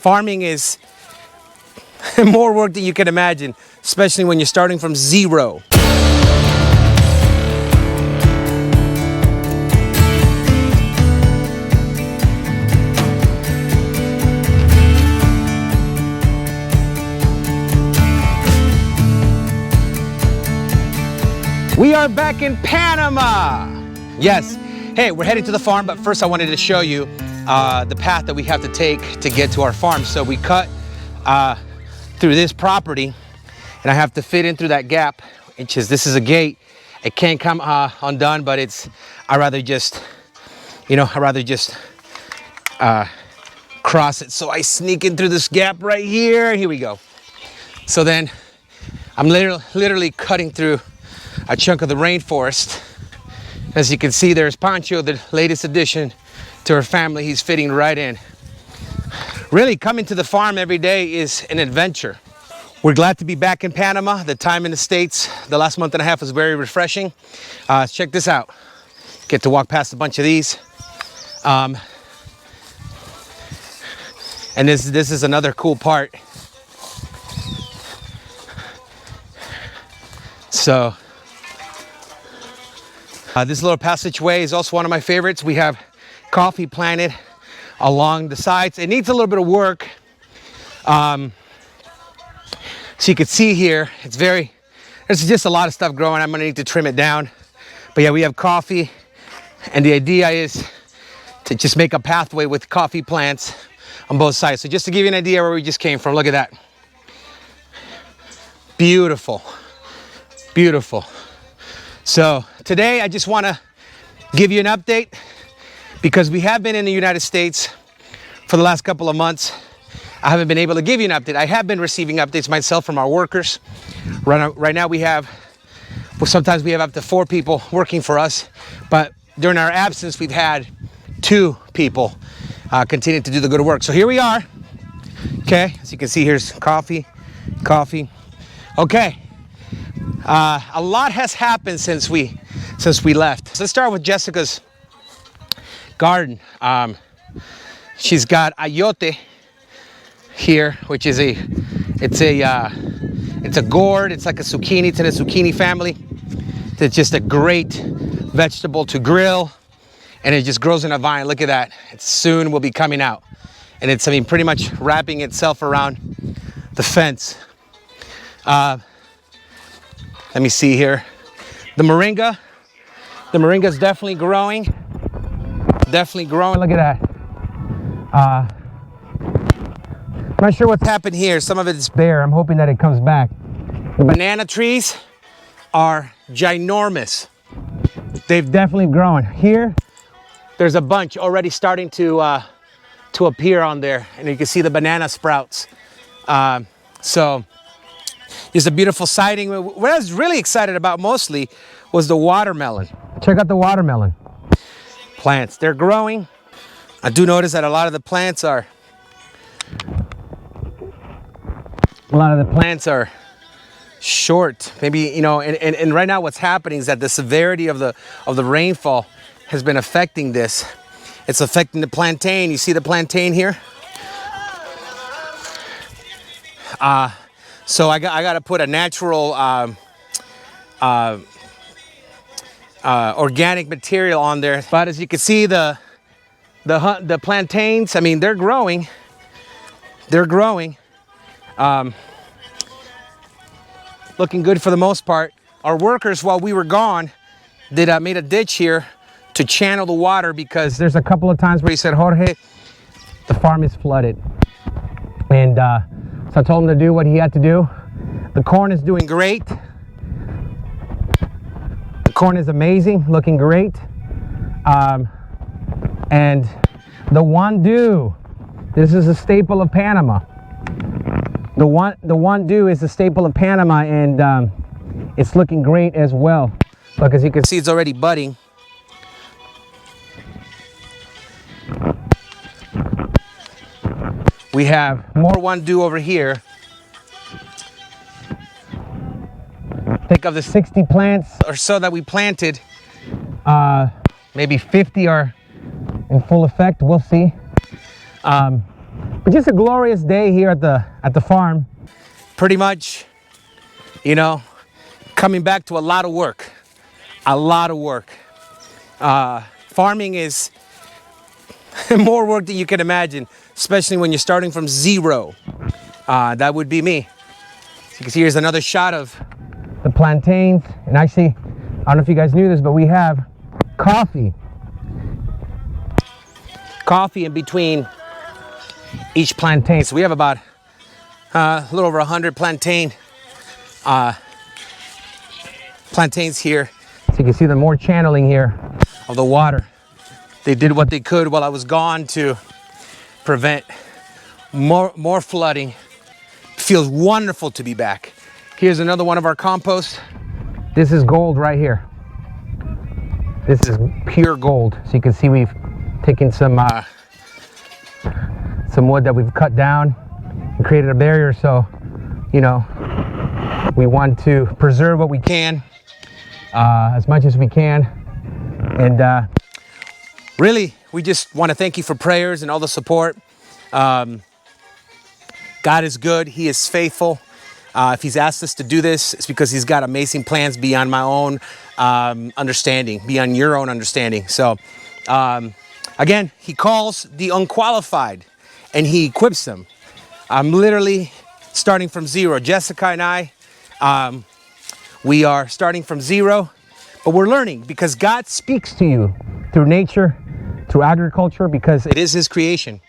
Farming is more work than you can imagine, especially when you're starting from zero. We are back in Panama. Yes. Hey, we're heading to the farm, but first I wanted to show you the path that we have to take to get to our farm. So we cut through this property, and I have to fit in through that gap, which is, this is a gate. It can't come undone, but I'd rather just cross it. So I sneak in through this gap right here. Here we go. So then I'm literally cutting through a chunk of the rainforest. As you can see, there's Pancho, the latest addition to our family. He's fitting right in. Really, coming to the farm every day is an adventure. We're glad to be back in Panama. The time in the States, the last month and a half, was very refreshing. Check this out. Get to walk past a bunch of these. And this is another cool part. So, this little passageway is also one of my favorites. We have coffee planted along the sides. It needs a little bit of work. So you can see here, there's just a lot of stuff growing. I'm gonna need to trim it down. But yeah, we have coffee, and the idea is to just make a pathway with coffee plants on both sides. So just to give you an idea where we just came from, look at that. Beautiful, beautiful. So today I just want to give you an update, because we have been in the United States for the last couple of months. I haven't been able to give you an update. I have been receiving updates myself from our workers. Right now sometimes we have up to 4 people working for us, but during our absence we've had 2 people continue to do the good work. So here we are. Okay, as you can see, here's coffee. Okay. A lot has happened since we left. So let's start with Jessica's garden. She's got ayote here, which is it's a gourd. It's like a zucchini. It's in a zucchini family. It's just a great vegetable to grill, and it just grows in a vine. Look at that. It soon will be coming out, and it's pretty much wrapping itself around the fence. Let me see here. The moringa is definitely growing. Look at that. I'm not sure what's happened here. Some of it is bare. I'm hoping that it comes back. The banana trees are ginormous. They've definitely grown. Here, there's a bunch already starting to appear on there, and you can see the banana sprouts. So it's a beautiful sighting. What I was really excited about mostly was the watermelon. Check out the watermelon plants. They're growing. I do notice that a lot of the plants are short. Maybe, and right now what's happening is that the severity of the rainfall has been affecting this. It's affecting the plantain. You see the plantain here? So I got to put a natural organic material on there. But as you can see, the plantains, they're growing. Looking good for the most part. Our workers, while we were gone, made a ditch here to channel the water, because there's a couple of times where he said, Jorge, the farm is flooded. And so I told him to do what he had to do. The corn is doing great. The corn is amazing, looking great. And the wandu, this is a staple of Panama. The wandu is a staple of Panama, and it's looking great as well. Look, as you can see, it's already budding. We have more wandu over here. Think of the 60 plants or so that we planted, maybe 50 are in full effect. We'll see. But just a glorious day here at the farm. Pretty much, you know, coming back to a lot of work. A lot of work. Farming is more work than you can imagine, especially when you're starting from zero. That would be me. So you can see here's another shot of the plantains. And actually, I don't know if you guys knew this, but we have coffee. Coffee in between each plantain. So we have about a little over 100 plantains here. So you can see the more channeling here of the water. They did what they could while I was gone to prevent more flooding. Feels wonderful to be back. Here's another one of our composts. This is gold right here. This is pure gold. So you can see we've taken some wood that we've cut down and created a barrier. So, you know, we want to preserve what we can as much as we can. And really, we just want to thank you for prayers and all the support. God is good. He is faithful. If he's asked us to do this, it's because he's got amazing plans beyond my own understanding, beyond your own understanding. So, again, he calls the unqualified and he equips them. I'm literally starting from zero. Jessica and I, we are starting from zero, but we're learning because God speaks to you through nature, through agriculture, because it is his creation.